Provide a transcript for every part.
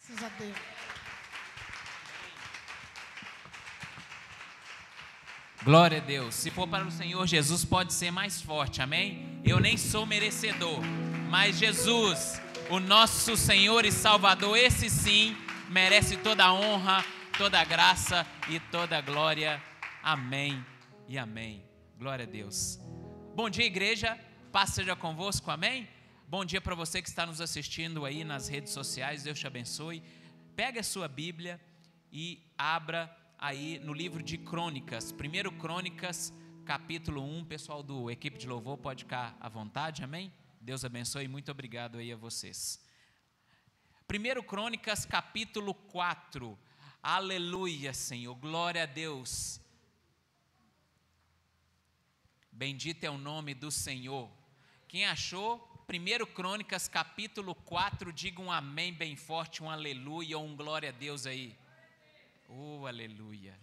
Graças a Deus. Glória a Deus. Se for para o Senhor, Jesus pode ser mais forte, amém? Eu nem sou merecedor, mas Jesus, o nosso Senhor e Salvador, esse sim, merece toda a honra, toda a graça e toda a glória. Amém e amém. Glória a Deus. Bom dia, igreja. Paz seja convosco, amém? Bom dia para você que está nos assistindo aí nas redes sociais. Deus te abençoe. Pegue a sua Bíblia e abra aí no livro de Crônicas, 1 Crônicas, capítulo 1, pessoal do equipe de louvor pode ficar à vontade, amém? Deus abençoe e muito obrigado aí a vocês. 1 Crônicas, capítulo 4, aleluia, Senhor, glória a Deus. Bendito é o nome do Senhor. Quem achou 1 Crônicas, capítulo 4, diga um amém bem forte, um aleluia ou um glória a Deus aí. Oh, aleluia.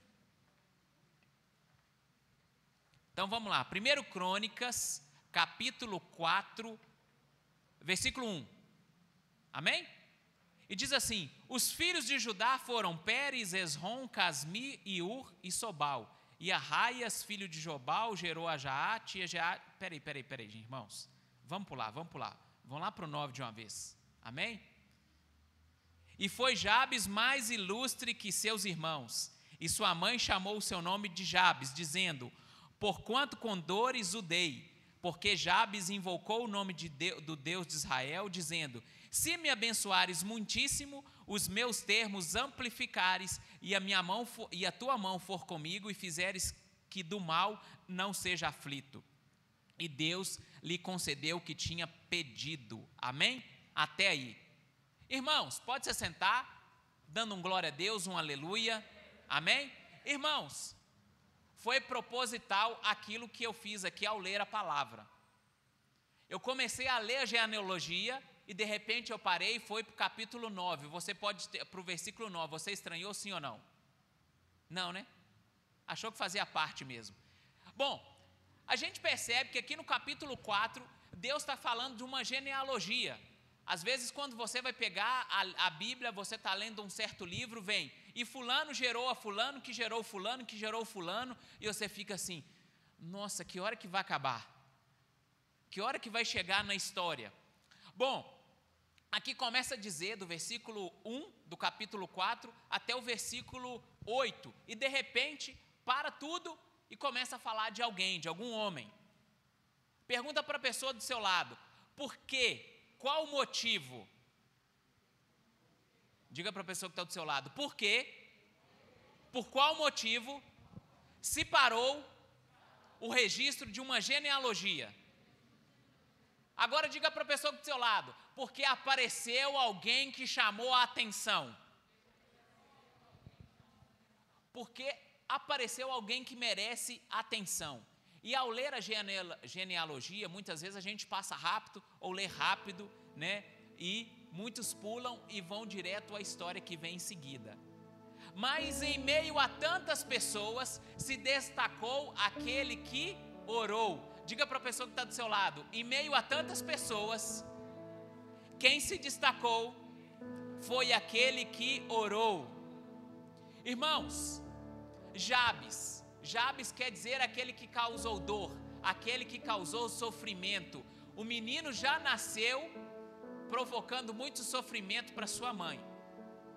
Então vamos lá, 1 Crônicas, capítulo 4, versículo 1. Amém? E diz assim: os filhos de Judá foram Pérez, Esrom, Casmi, Iur e Sobal. E Arraias, filho de Jobal, gerou a Jaate e a Jaate. Peraí, irmãos. Vamos pular. Vamos lá para o 9 de uma vez. Amém? E foi Jabes mais ilustre que seus irmãos, e sua mãe chamou o seu nome de Jabes, dizendo: porquanto com dores o dei, porque Jabes invocou o nome do Deus de Israel, dizendo: se me abençoares muitíssimo, os meus termos amplificares, e a tua mão for comigo, e fizeres que do mal não seja aflito. E Deus lhe concedeu o que tinha pedido. Amém? Até aí. Irmãos, pode se sentar, dando um glória a Deus, um aleluia, amém? Irmãos, foi proposital aquilo que eu fiz aqui ao ler a palavra. Eu comecei a ler a genealogia e de repente eu parei e fui para o capítulo 9, para o versículo 9, você estranhou sim ou não? Não, né? Achou que fazia parte mesmo. Bom, a gente percebe que aqui no capítulo 4, Deus está falando de uma genealogia. Às vezes, quando você vai pegar a Bíblia, você está lendo um certo livro, vem, e fulano gerou a fulano, que gerou fulano, que gerou fulano, e você fica assim, nossa, que hora que vai acabar? Que hora que vai chegar na história? Bom, aqui começa a dizer, do versículo 1 do capítulo 4, até o versículo 8, e de repente, para tudo e começa a falar de alguém, de algum homem. Pergunta para a pessoa do seu lado, por quê? Qual o motivo? Diga para a pessoa que está do seu lado, por quê? Por qual motivo se parou o registro de uma genealogia? Agora diga para a pessoa que está do seu lado, porque apareceu alguém que chamou a atenção. Porque apareceu alguém que merece atenção. E ao ler a genealogia, muitas vezes a gente passa rápido ou lê rápido, né? E muitos pulam e vão direto à história que vem em seguida. Mas em meio a tantas pessoas, se destacou aquele que orou. Diga para a pessoa que está do seu lado, em meio a tantas pessoas, quem se destacou foi aquele que orou. Irmãos, Jabes quer dizer aquele que causou dor, aquele que causou sofrimento. O menino já nasceu provocando muito sofrimento para sua mãe.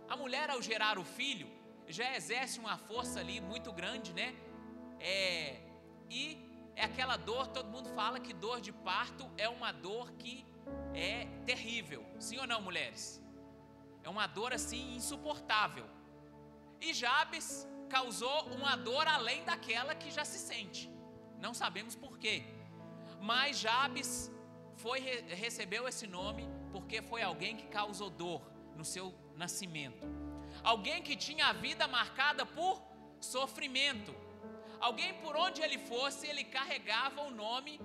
A mulher, ao gerar o filho, já exerce uma força ali muito grande, né? E é aquela dor, todo mundo fala que dor de parto é uma dor que é terrível. Sim ou não, mulheres? É uma dor assim insuportável. E Jabes causou uma dor além daquela que já se sente. Não sabemos por quê. Mas Jabes recebeu esse nome porque foi alguém que causou dor no seu nascimento. Alguém que tinha a vida marcada por sofrimento. Alguém por onde ele fosse, ele carregava o nome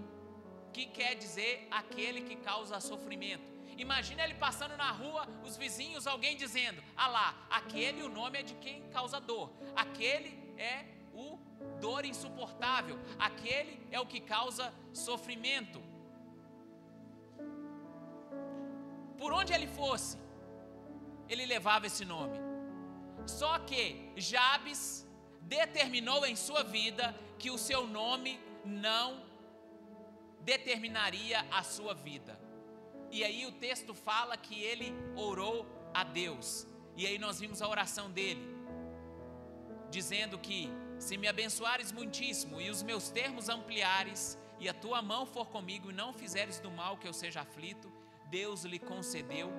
que quer dizer aquele que causa sofrimento. Imagina ele passando na rua, os vizinhos, alguém dizendo: ah lá, aquele, o nome é de quem causa dor. Aquele é o dor insuportável. Aquele é o que causa sofrimento. Por onde ele fosse, ele levava esse nome. Só que Jabes determinou em sua vida que o seu nome não determinaria a sua vida. E aí o texto fala que ele orou a Deus. E aí nós vimos a oração dele, dizendo que se me abençoares muitíssimo e os meus termos ampliares, e a tua mão for comigo e não fizeres do mal que eu seja aflito, Deus lhe concedeu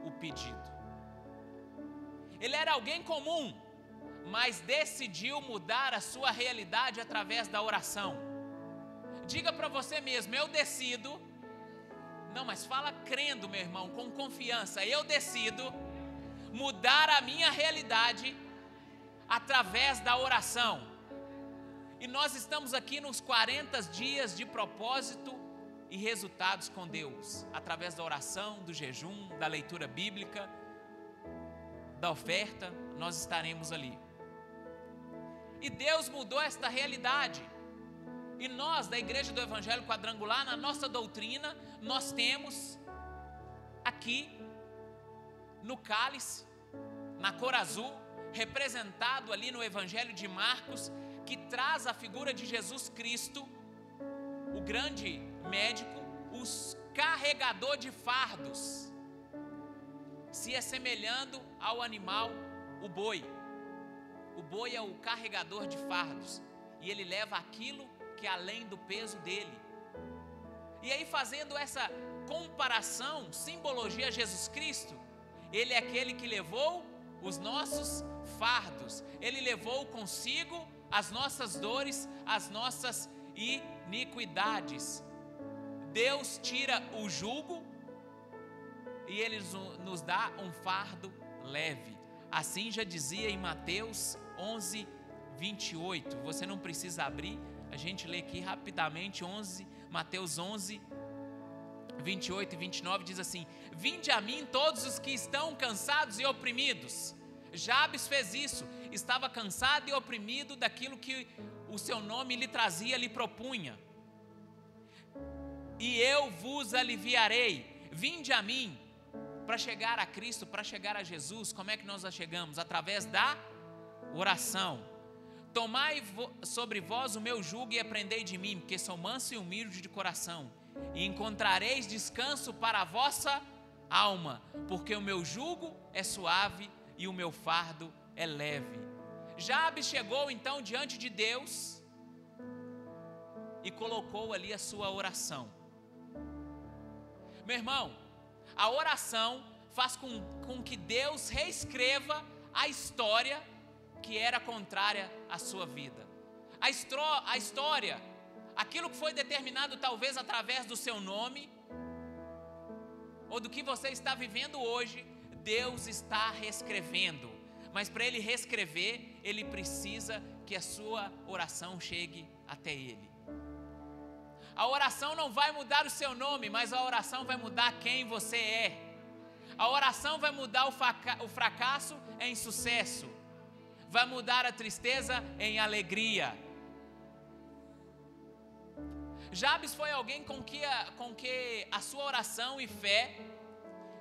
o pedido. Ele era alguém comum, mas decidiu mudar a sua realidade através da oração. Diga para você mesmo, eu decido. Não, mas fala crendo, meu irmão, com confiança. Eu decido mudar a minha realidade através da oração. E nós estamos aqui nos 40 dias de propósito e resultados com Deus, através da oração, do jejum, da leitura bíblica, da oferta, nós estaremos ali. E Deus mudou esta realidade. E nós, da Igreja do Evangelho Quadrangular, na nossa doutrina, nós temos aqui no cálice, na cor azul, representado ali no Evangelho de Marcos, que traz a figura de Jesus Cristo, o grande médico, o carregador de fardos, se assemelhando ao animal, o boi. O boi é o carregador de fardos, e ele leva aquilo que é além do peso dele. E aí, fazendo essa comparação, simbologia a Jesus Cristo, ele é aquele que levou os nossos fardos, ele levou consigo as nossas dores, as nossas iniquidades. Deus tira o jugo e ele nos dá um fardo leve. Assim já dizia em Mateus 11, 28. Você não precisa abrir, a gente lê aqui rapidamente. Mateus 11, 28 e 29 diz assim: vinde a mim todos os que estão cansados e oprimidos. Jabes fez isso, estava cansado e oprimido daquilo que o seu nome lhe trazia, lhe propunha. E eu vos aliviarei. Vinde a mim. Para chegar a Cristo, para chegar a Jesus, como é que nós a chegamos? Através da oração. Tomai sobre vós o meu jugo e aprendei de mim, porque sou manso e humilde de coração, e encontrareis descanso para a vossa alma, porque o meu jugo é suave e o meu fardo é leve. Jabes chegou então diante de Deus e colocou ali a sua oração. Meu irmão, a oração faz com que Deus reescreva a história que era contrária à sua vida. A história, aquilo que foi determinado talvez através do seu nome, ou do que você está vivendo hoje, Deus está reescrevendo. Mas para Ele reescrever, Ele precisa que a sua oração chegue até Ele. A oração não vai mudar o seu nome, mas a oração vai mudar quem você é. A oração vai mudar o fracasso em sucesso. Vai mudar a tristeza em alegria. Jabes foi alguém com que a sua oração e fé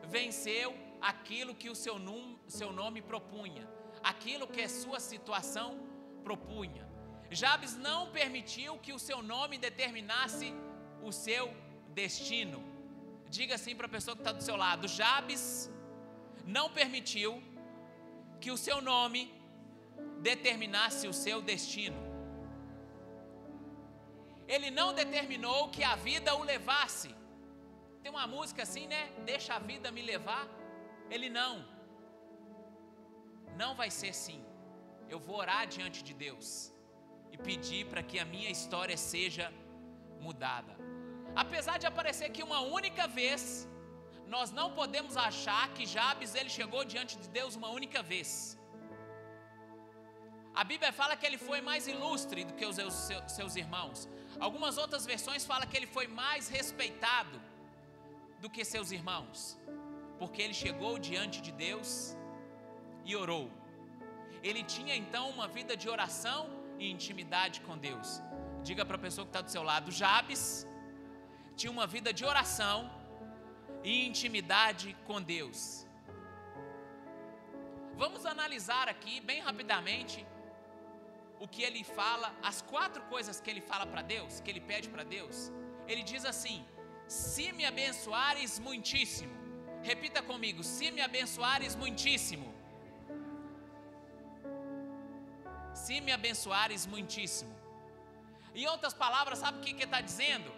venceu aquilo que o seu nome propunha, aquilo que a sua situação propunha. Jabes não permitiu que o seu nome determinasse o seu destino. Diga assim para a pessoa que está do seu lado: Jabes não permitiu que o seu nome determinasse o seu destino. Ele não determinou que a vida o levasse. Tem uma música assim, né? Deixa a vida me levar. Ele não vai ser assim. Eu vou orar diante de Deus e pedir para que a minha história seja mudada. Apesar de aparecer aqui uma única vez, nós não podemos achar que Jabes ele chegou diante de Deus uma única vez. A Bíblia fala que ele foi mais ilustre do que os seus irmãos. Algumas outras versões falam que ele foi mais respeitado do que seus irmãos, porque ele chegou diante de Deus e orou. Ele tinha então uma vida de oração e intimidade com Deus. Diga para a pessoa que está do seu lado: Jabes tinha uma vida de oração e intimidade com Deus. Vamos analisar aqui bem rapidamente o que ele fala, as 4 coisas que ele fala para Deus, que ele pede para Deus. Ele diz assim: se me abençoares muitíssimo. Repita comigo: se me abençoares muitíssimo. Se me abençoares muitíssimo. Em outras palavras, sabe o que ele está dizendo?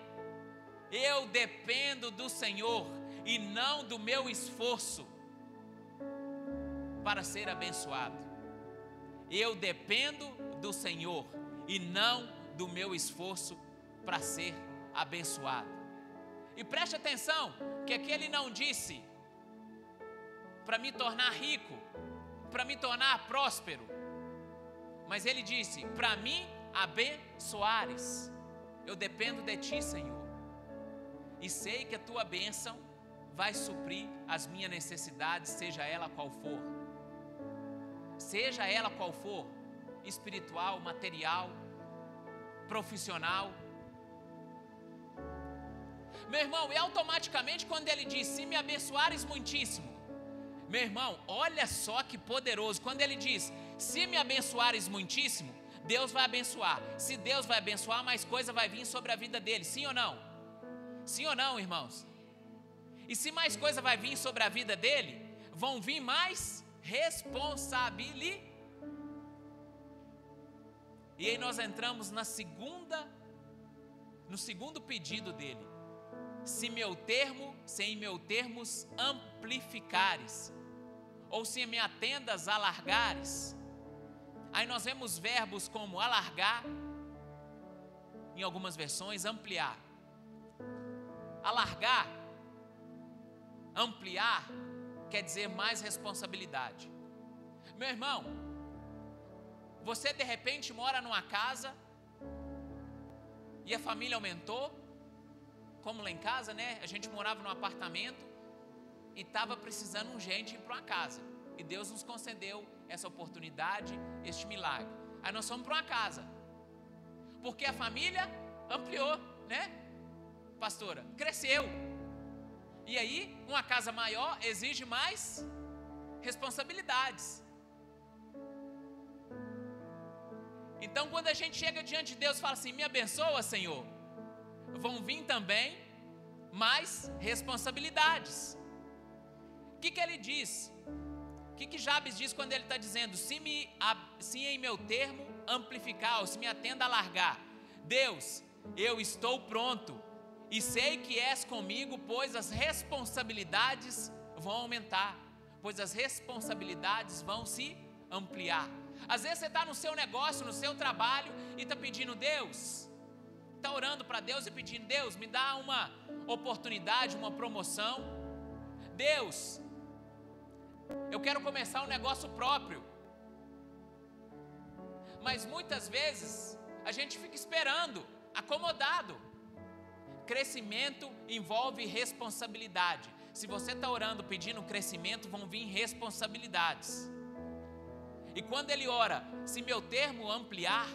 Eu dependo do Senhor e não do meu esforço para ser abençoado. Eu dependo do Senhor e não do meu esforço para ser abençoado. E preste atenção, que aqui ele não disse para me tornar rico, para me tornar próspero, mas ele disse: para mim abençoares. Eu dependo de ti, Senhor, e sei que a tua bênção vai suprir as minhas necessidades, seja ela qual for. Seja ela qual for, espiritual, material, profissional. Meu irmão, e automaticamente quando ele diz: se me abençoares muitíssimo, meu irmão, olha só que poderoso. Quando ele diz: se me abençoares muitíssimo, Deus vai abençoar. Se Deus vai abençoar, mais coisa vai vir sobre a vida dele, sim ou não? Sim ou não, irmãos? E se mais coisa vai vir sobre a vida dele, vão vir mais responsabilidade. E aí nós entramos no segundo pedido dele: se em meu termos amplificares, ou se me atendas alargares. Aí nós vemos verbos como alargar, em algumas versões, ampliar. Alargar, ampliar, quer dizer mais responsabilidade. Meu irmão, você de repente mora numa casa e a família aumentou, como lá em casa, né? A gente morava num apartamento e estava precisando urgente ir para uma casa. E Deus nos concedeu essa oportunidade, este milagre. Aí nós fomos para uma casa, porque a família ampliou, né, pastora? Cresceu. E aí, uma casa maior exige mais responsabilidades. Então, quando a gente chega diante de Deus e fala assim: me abençoa, Senhor, vão vir também mais responsabilidades. O que ele diz? O que Jabes diz quando ele está dizendo: se em meu termo amplificar, ou se me atenda a alargar? Deus, eu estou pronto e sei que és comigo, pois as responsabilidades vão aumentar, pois as responsabilidades vão se ampliar. Às vezes você está no seu negócio, no seu trabalho, e está pedindo: Deus, está orando para Deus e pedindo: Deus, me dá uma oportunidade, uma promoção. Deus, eu quero começar um negócio próprio. Mas muitas vezes a gente fica esperando, acomodado. Crescimento envolve responsabilidade. Se você está orando pedindo crescimento, vão vir responsabilidades. E quando ele ora: se meu termo ampliar,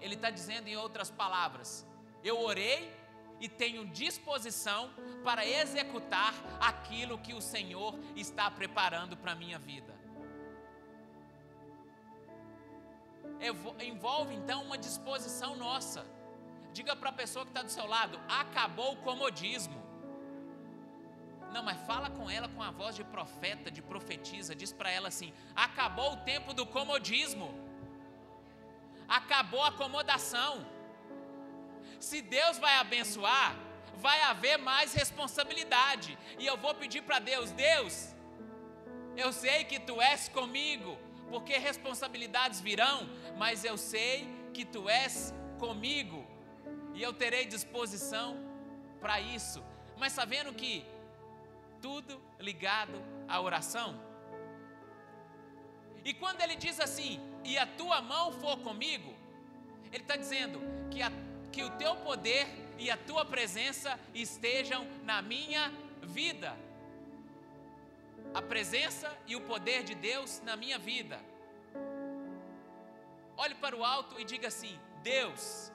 ele está dizendo, em outras palavras: eu orei e tenho disposição para executar aquilo que o Senhor está preparando para a minha vida. Envolve então uma disposição nossa. Diga para a pessoa que está do seu lado: acabou o comodismo. Não, mas fala com ela com a voz de profeta, de profetisa. Diz para ela assim: acabou o tempo do comodismo. Acabou a acomodação. Se Deus vai abençoar, vai haver mais responsabilidade. E eu vou pedir para Deus: Deus, eu sei que Tu és comigo, porque responsabilidades virão, mas eu sei que Tu és comigo, e eu terei disposição para isso. Mas está vendo que tudo ligado à oração? E quando ele diz assim: e a tua mão for comigo, ele está dizendo que o teu poder e a tua presença estejam na minha vida. A presença e o poder de Deus na minha vida. Olhe para o alto e diga assim: Deus,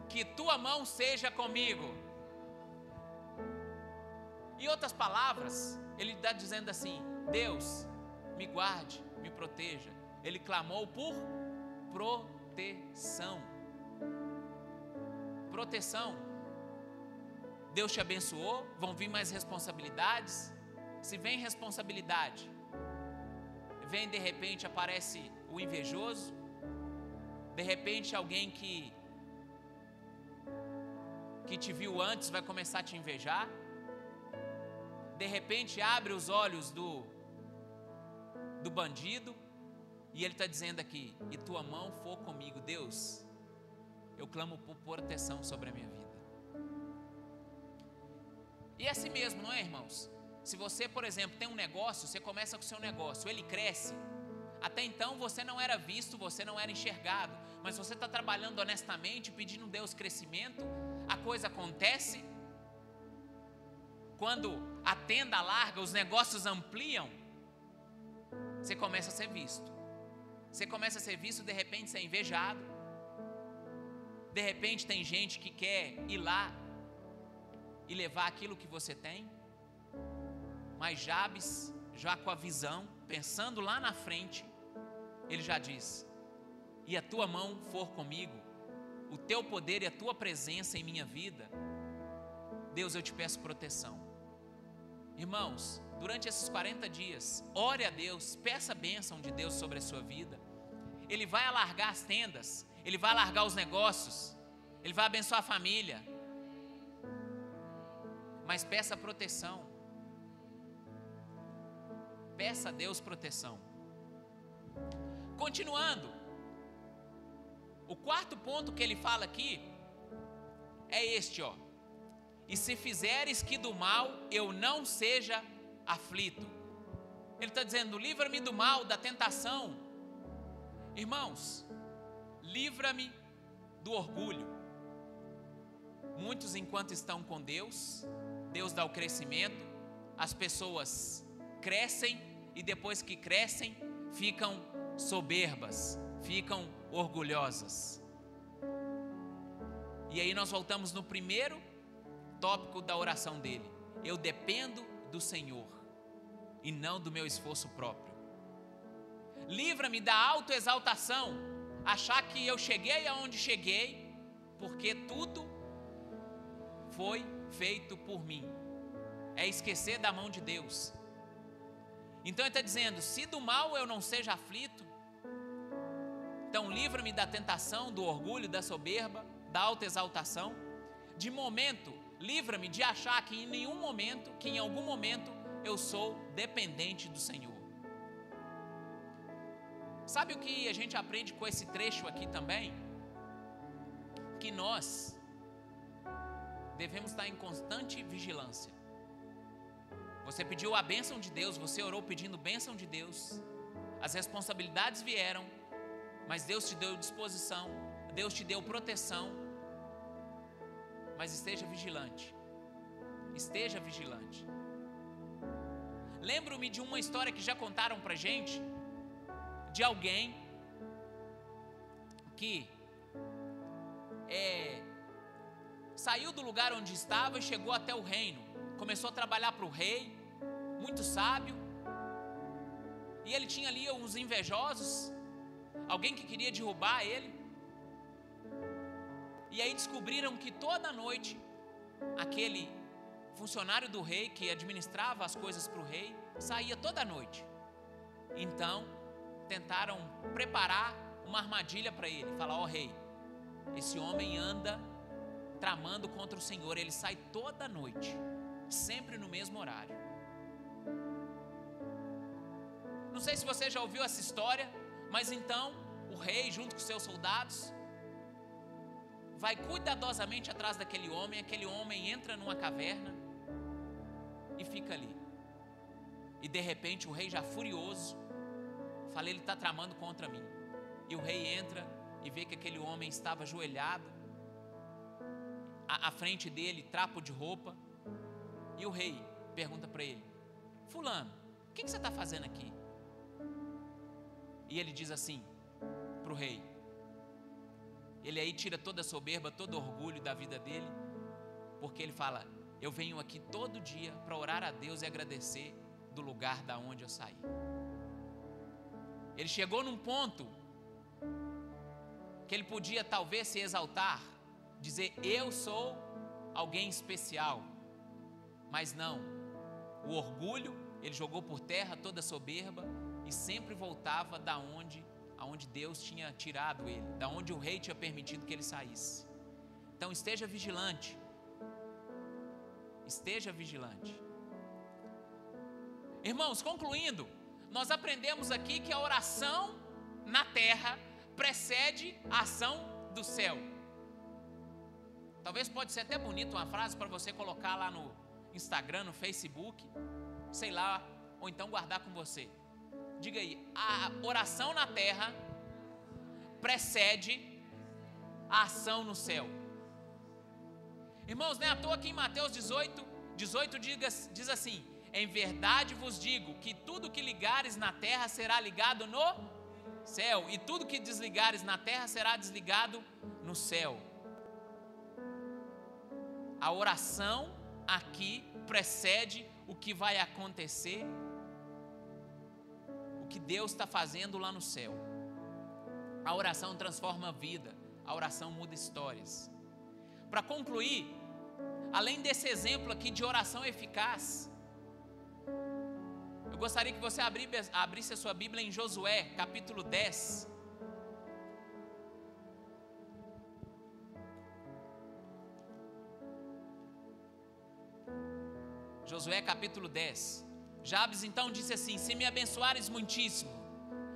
que tua mão seja comigo. Em outras palavras, ele está dizendo assim: Deus, me guarde, me proteja. Ele clamou por proteção. Proteção. Deus te abençoou, vão vir mais responsabilidades. Se vem responsabilidade, vem de repente aparece o invejoso, de repente alguém que te viu antes vai começar a te invejar, de repente abre os olhos do bandido, e ele está dizendo aqui, e tua mão for comigo. Deus, eu clamo por proteção sobre a minha vida. E é assim mesmo, não é, irmãos? Se você, por exemplo, tem um negócio, você começa com o seu negócio, ele cresce. Até então você não era visto, você não era enxergado, mas você está trabalhando honestamente, pedindo a Deus crescimento, a coisa acontece. Quando a tenda larga, os negócios ampliam, você começa a ser visto. Você começa a ser visto, de repente você é invejado. De repente tem gente que quer ir lá e levar aquilo que você tem. Mas Jabes, já com a visão, pensando lá na frente, ele já diz: e a tua mão for comigo, o teu poder e a tua presença em minha vida, Deus, eu te peço proteção. Irmãos, durante esses 40 dias, ore a Deus, peça a bênção de Deus sobre a sua vida. Ele vai alargar as tendas, Ele vai alargar os negócios, Ele vai abençoar a família, mas peça proteção. Peça a Deus proteção. Continuando, o quarto ponto que ele fala aqui é este, ó: e se fizeres que do mal eu não seja aflito. Ele está dizendo: livra-me do mal, da tentação. Irmãos, livra-me do orgulho. Muitos, enquanto estão com Deus, Deus dá o crescimento, as pessoas crescem e depois que crescem, ficam soberbas, ficam orgulhosas. E aí nós voltamos no primeiro tópico da oração dele: eu dependo do Senhor e não do meu esforço próprio. Livra-me da autoexaltação, achar que eu cheguei aonde cheguei porque tudo foi feito por mim. É esquecer da mão de Deus. Então ele está dizendo: se do mal eu não seja aflito, então livra-me da tentação, do orgulho, da soberba, da autoexaltação. De momento, livra-me de achar que em algum momento eu sou dependente do Senhor. Sabe o que a gente aprende com esse trecho aqui também? Que nós devemos estar em constante vigilância. Você pediu a bênção de Deus, você orou pedindo bênção de Deus, as responsabilidades vieram, mas Deus te deu disposição, Deus te deu proteção, mas esteja vigilante, esteja vigilante. Lembro-me de uma história que já contaram pra gente, de alguém que saiu do lugar onde estava e chegou até o reino, começou a trabalhar para o rei, muito sábio, e ele tinha ali uns invejosos, alguém que queria derrubar ele, e aí descobriram que toda noite, aquele funcionário do rei, que administrava as coisas para o rei, saía toda noite. Então, tentaram preparar uma armadilha para ele, falar: ó rei, esse homem anda tramando contra o Senhor, ele sai toda noite, sempre no mesmo horário. Não sei se você já ouviu essa história, mas então o rei, junto com seus soldados, vai cuidadosamente atrás daquele homem. Aquele homem entra numa caverna e fica ali. E de repente o rei, já furioso, fala: ele está tramando contra mim. E o rei entra e vê que aquele homem estava ajoelhado, à frente dele, trapo de roupa. E o rei pergunta para ele: fulano, o que você está fazendo aqui? E ele diz assim para o rei, ele aí tira toda a soberba, todo o orgulho da vida dele, porque ele fala: eu venho aqui todo dia para orar a Deus e agradecer do lugar da onde eu saí. Ele chegou num ponto que ele podia talvez se exaltar, dizer: eu sou alguém especial. Mas não, o orgulho, ele jogou por terra toda a soberba e sempre voltava aonde Deus tinha tirado ele, da onde o rei tinha permitido que ele saísse. Então esteja vigilante. Esteja vigilante. Irmãos, concluindo, nós aprendemos aqui que a oração na terra precede a ação do céu. Talvez pode ser até bonito uma frase para você colocar lá no Instagram, no Facebook, sei lá, ou então guardar com você. Diga aí: a oração na terra precede a ação no céu. Irmãos, não é à toa que em Mateus 18 diz assim: em verdade vos digo que tudo que ligares na terra será ligado no céu, e tudo que desligares na terra será desligado no céu. A oração aqui precede o que vai acontecer, o que Deus está fazendo lá no céu. A oração transforma a vida, a oração muda histórias. Para concluir, além desse exemplo aqui de oração eficaz, eu gostaria que você abrisse a sua Bíblia em Josué, capítulo 10. Josué, capítulo 10. Jabes então disse assim: se me abençoares muitíssimo,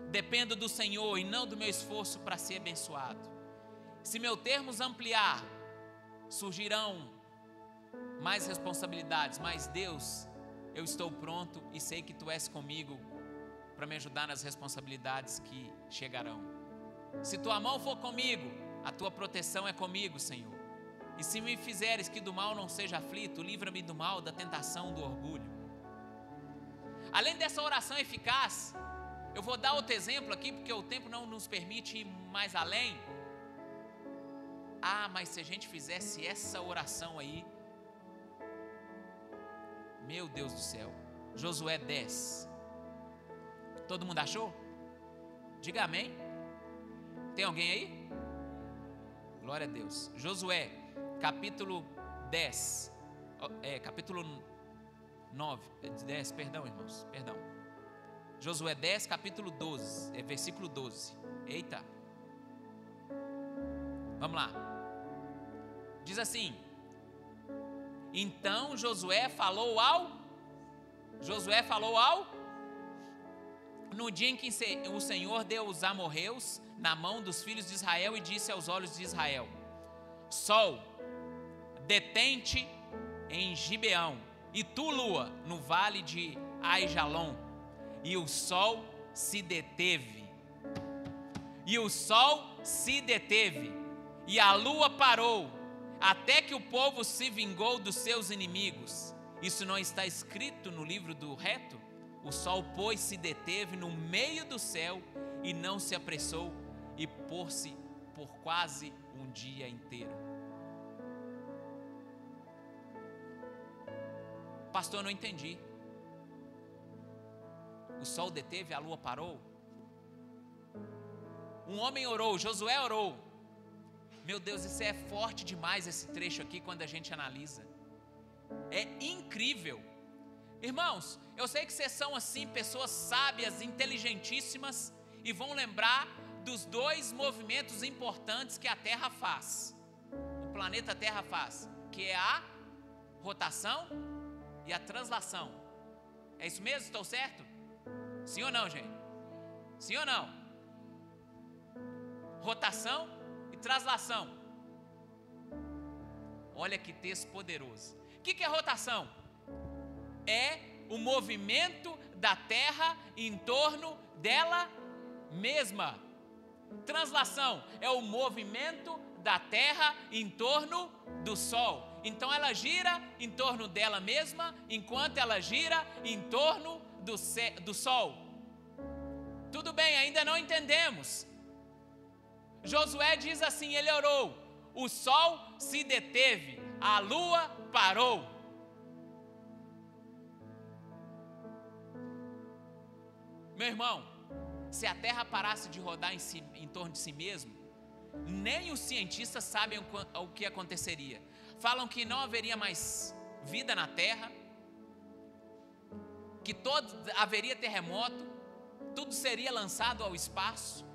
dependo do Senhor e não do meu esforço para ser abençoado. Se meu termos ampliar, surgirão mais responsabilidades, mas Deus, eu estou pronto e sei que Tu és comigo para me ajudar nas responsabilidades que chegarão. Se Tua mão for comigo, a Tua proteção é comigo, Senhor. E se me fizeres que do mal não seja aflito, livra-me do mal, da tentação, do orgulho. Além dessa oração eficaz, eu vou dar outro exemplo aqui, porque o tempo não nos permite ir mais além. Mas se a gente fizesse essa oração aí, meu Deus do céu. Josué 10. Todo mundo achou? Diga amém. Tem alguém aí? Glória a Deus. Josué, capítulo 10. Capítulo 9. 10, perdão, irmãos. Perdão. Josué 10, capítulo 12. Versículo 12. Eita. Vamos lá. Diz assim: então Josué falou no dia em que o Senhor deu os amorreus na mão dos filhos de Israel e disse aos olhos de Israel: Sol, detente em Gibeão, e tu, lua, no vale de Aijalon. E o sol se deteve. E a lua parou, até que o povo se vingou dos seus inimigos. Isso não está escrito no livro do reto? O sol, pois, se deteve no meio do céu e não se apressou, e pôs-se por quase um dia inteiro. Pastor, eu não entendi. O sol deteve, a lua parou? Um homem orou, Josué orou. Meu Deus, isso é forte demais, esse trecho aqui, quando a gente analisa. É incrível. Irmãos, eu sei que vocês são assim, pessoas sábias, inteligentíssimas, e vão lembrar dos dois movimentos importantes que a Terra faz, o planeta Terra faz, que é a rotação e a translação. É isso mesmo? Estou certo? Sim ou não, gente? Sim ou não? Rotação e translação. Olha que texto poderoso. O que é rotação? É o movimento da Terra em torno dela mesma. Translação é o movimento da Terra em torno do Sol. Então ela gira em torno dela mesma, enquanto ela gira em torno do Sol. Tudo bem, ainda não entendemos. Josué diz assim, ele orou: o sol se deteve, a lua parou. Meu irmão, Se a Terra parasse de rodar em torno de si mesmo, nem os cientistas sabem o que aconteceria. Falam que não haveria mais vida na Terra, que haveria terremoto, tudo seria lançado ao espaço.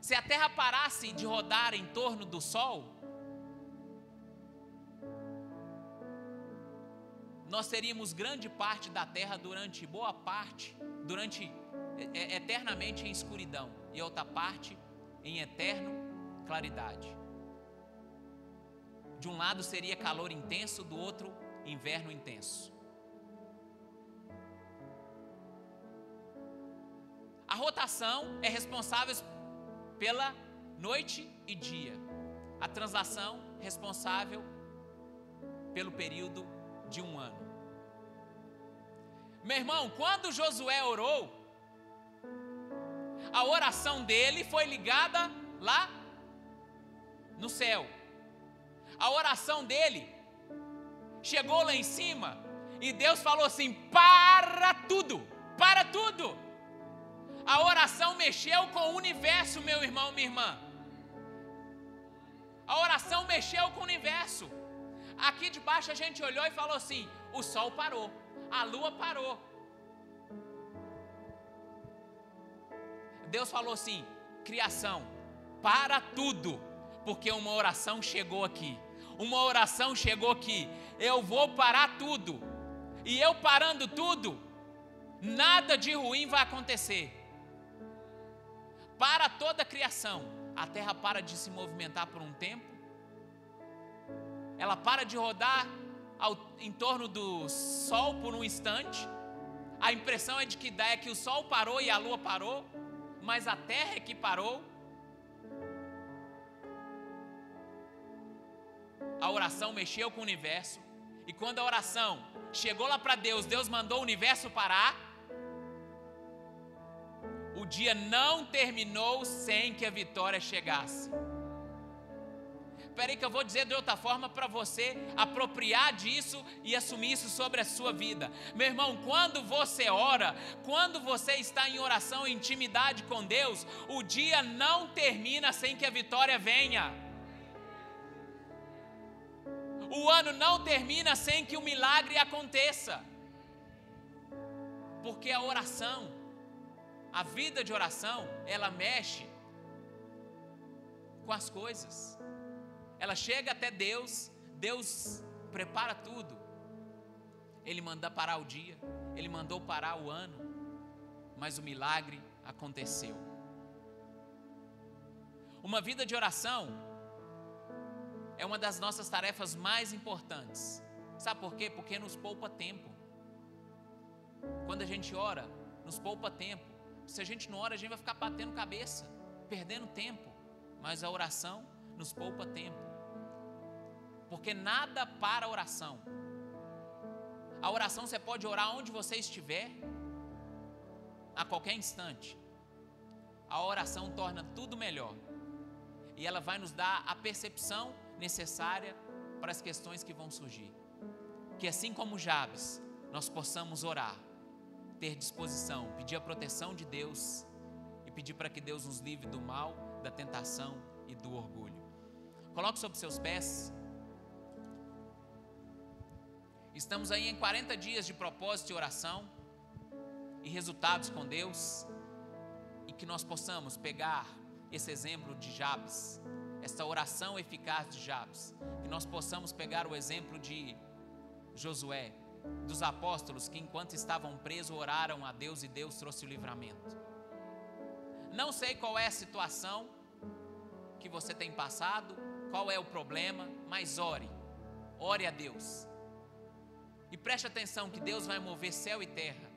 Se a Terra parasse de rodar em torno do Sol, nós teríamos grande parte da Terra eternamente em escuridão, e outra parte em eterno claridade. De um lado seria calor intenso, do outro inverno intenso. A rotação é responsável pela noite e dia. A translação responsável pelo período de um ano. Meu irmão, quando Josué orou, a oração dele foi ligada lá no céu. A oração dele chegou lá em cima e Deus falou assim: para tudo, para tudo. A oração mexeu com o universo, meu irmão, minha irmã. A oração mexeu com o universo. Aqui de baixo a gente olhou e falou assim: o sol parou, a lua parou. Deus falou assim: criação, para tudo, porque uma oração chegou aqui. Uma oração chegou aqui. Eu vou parar tudo. E eu parando tudo, nada de ruim vai acontecer. Para toda a criação, a terra para de se movimentar por um tempo. Ela para de rodar em torno do sol por um instante. A impressão é de que dá é que o sol parou e a lua parou, mas a terra é que parou. A oração mexeu com o universo, e quando a oração chegou lá para Deus, Deus mandou o universo parar. O dia não terminou sem que a vitória chegasse. Espera aí que eu vou dizer de outra forma para você apropriar disso e assumir isso sobre a sua vida. Meu irmão, quando você ora, quando você está em oração e intimidade com Deus, o dia não termina sem que a vitória venha. O ano não termina sem que o milagre aconteça. Porque a oração, a vida de oração, ela mexe com as coisas. Ela chega até Deus, Deus prepara tudo. Ele manda parar o dia, Ele mandou parar o ano, mas o milagre aconteceu. Uma vida de oração é uma das nossas tarefas mais importantes. Sabe por quê? Porque nos poupa tempo. Quando a gente ora, nos poupa tempo. Se a gente não ora, a gente vai ficar batendo cabeça, perdendo tempo. Mas a oração nos poupa tempo. Porque nada para a oração. A oração você pode orar onde você estiver, a qualquer instante. A oração torna tudo melhor. E ela vai nos dar a percepção necessária para as questões que vão surgir. Que assim como Jabes, nós possamos orar, ter disposição, pedir a proteção de Deus e pedir para que Deus nos livre do mal, da tentação e do orgulho. Coloque sobre seus pés. Estamos aí em 40 dias de propósito e oração e resultados com Deus, e que nós possamos pegar esse exemplo de Jabes, essa oração eficaz de Jabes, que nós possamos pegar o exemplo de Josué, dos apóstolos que enquanto estavam presos oraram a Deus e Deus trouxe o livramento. Não sei qual é a situação que você tem passado, qual é o problema, mas ore a Deus. E preste atenção que Deus vai mover céu e terra.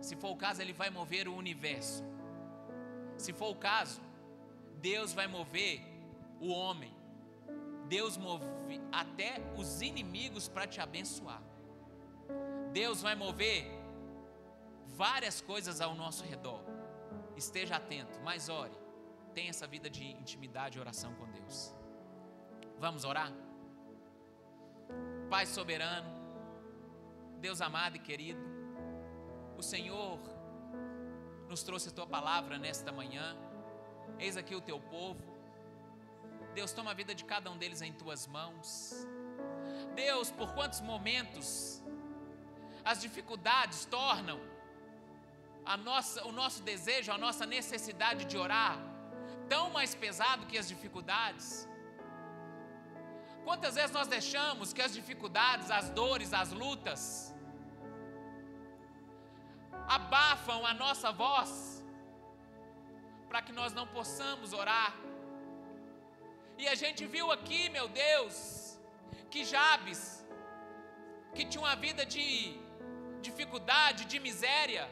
Se for o caso, Ele vai mover o universo. Se for o caso, Deus vai mover o homem. Deus move até os inimigos para te abençoar. Deus vai mover várias coisas ao nosso redor. Esteja atento, mas ore. Tenha essa vida de intimidade e oração com Deus. Vamos orar? Pai soberano, Deus amado e querido, o Senhor nos trouxe a tua palavra nesta manhã. Eis aqui o teu povo. Deus, toma a vida de cada um deles em tuas mãos. Deus, por quantos momentos as dificuldades tornam o nosso desejo, a nossa necessidade de orar tão mais pesado que as dificuldades. Quantas vezes nós deixamos que as dificuldades, as dores, as lutas abafam a nossa voz para que nós não possamos orar. E a gente viu aqui, meu Deus, que Jabes, que tinha uma vida de dificuldade, de miséria,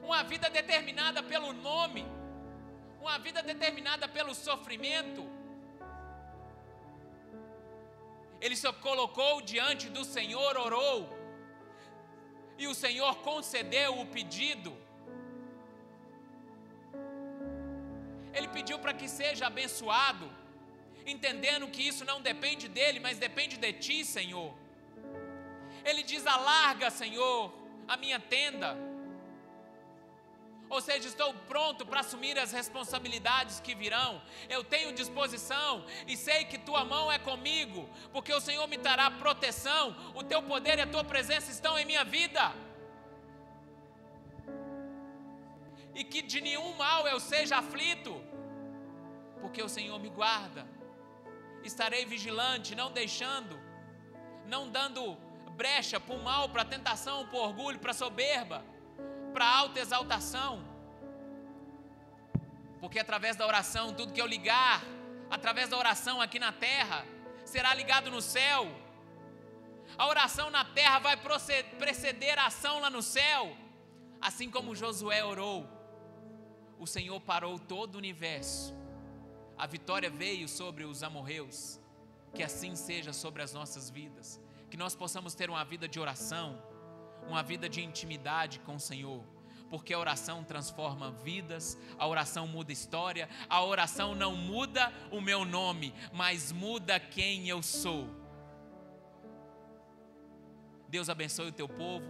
uma vida determinada pelo nome, uma vida determinada pelo sofrimento, ele se colocou diante do Senhor, orou, e o Senhor concedeu o pedido. Ele pediu para que seja abençoado, entendendo que isso não depende dele, mas depende de ti, Senhor. Ele diz: alarga, Senhor, a minha tenda. Ou seja, estou pronto para assumir as responsabilidades que virão. Eu tenho disposição e sei que tua mão é comigo, porque o Senhor me dará proteção. O teu poder e a tua presença estão em minha vida. E que de nenhum mal eu seja aflito, porque o Senhor me guarda. Estarei vigilante, não dando brecha para o mal, para a tentação, para o orgulho, para a soberba, para a autoexaltação. Porque através da oração, tudo que eu ligar, através da oração aqui na terra, será ligado no céu. A oração na terra vai preceder a ação lá no céu. Assim como Josué orou, o Senhor parou todo o universo. A vitória veio sobre os amorreus. Que assim seja sobre as nossas vidas. Que nós possamos ter uma vida de oração, uma vida de intimidade com o Senhor. Porque a oração transforma vidas, a oração muda história, a oração não muda o meu nome, mas muda quem eu sou. Deus abençoe o teu povo.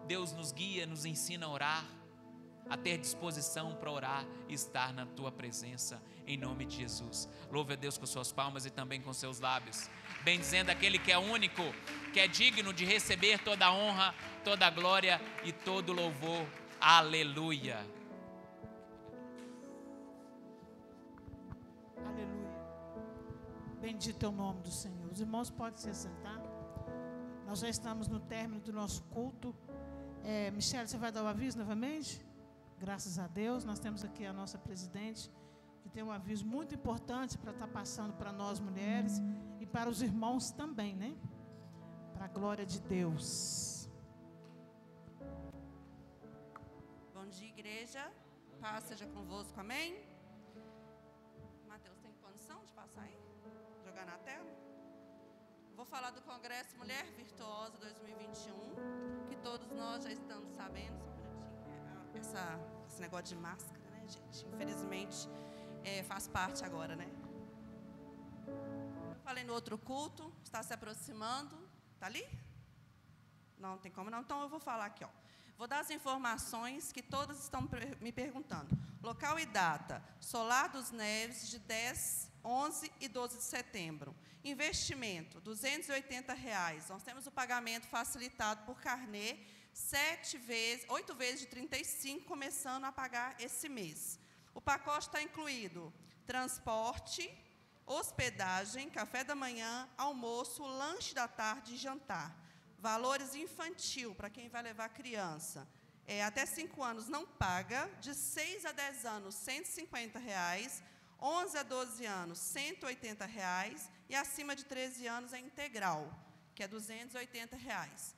Deus nos guia, nos ensina a orar, a ter disposição para orar e estar na tua presença, em nome de Jesus. Louve a Deus com suas palmas e também com seus lábios, bendizendo aquele que é único, que é digno de receber toda a honra, toda a glória e todo o louvor. Aleluia. Aleluia. Bendito é o nome do Senhor. Os irmãos podem se assentar. Nós já estamos no término do nosso culto. Michele, você vai dar o aviso novamente? Graças a Deus, nós temos aqui a nossa presidente, que tem um aviso muito importante para estar passando para nós mulheres e para os irmãos também, né? Para a glória de Deus. Bom dia, igreja. Paz seja convosco, amém? Mateus, tem condição de passar aí? Jogar na tela? Vou falar do Congresso Mulher Virtuosa 2021, que todos nós já estamos sabendo. Só um minutinho, esse negócio de máscara, né, gente? Infelizmente, faz parte agora, né? Eu falei no outro culto, está se aproximando. Está ali? Não tem como não. Então, eu vou falar aqui, ó. Vou dar as informações que todas estão me perguntando. Local e data: Solar dos Neves, de 10, 11 e 12 de setembro. Investimento, R$280. Nós temos o pagamento facilitado por carnê, 8 vezes de 35, começando a pagar esse mês. O pacote está incluído transporte, hospedagem, café da manhã, almoço, lanche da tarde e jantar. Valores infantil, para quem vai levar criança. Até 5 anos não paga, de 6 a 10 anos, R$150, 11 a 12 anos, R$180, e acima de 13 anos é integral, que é R$280.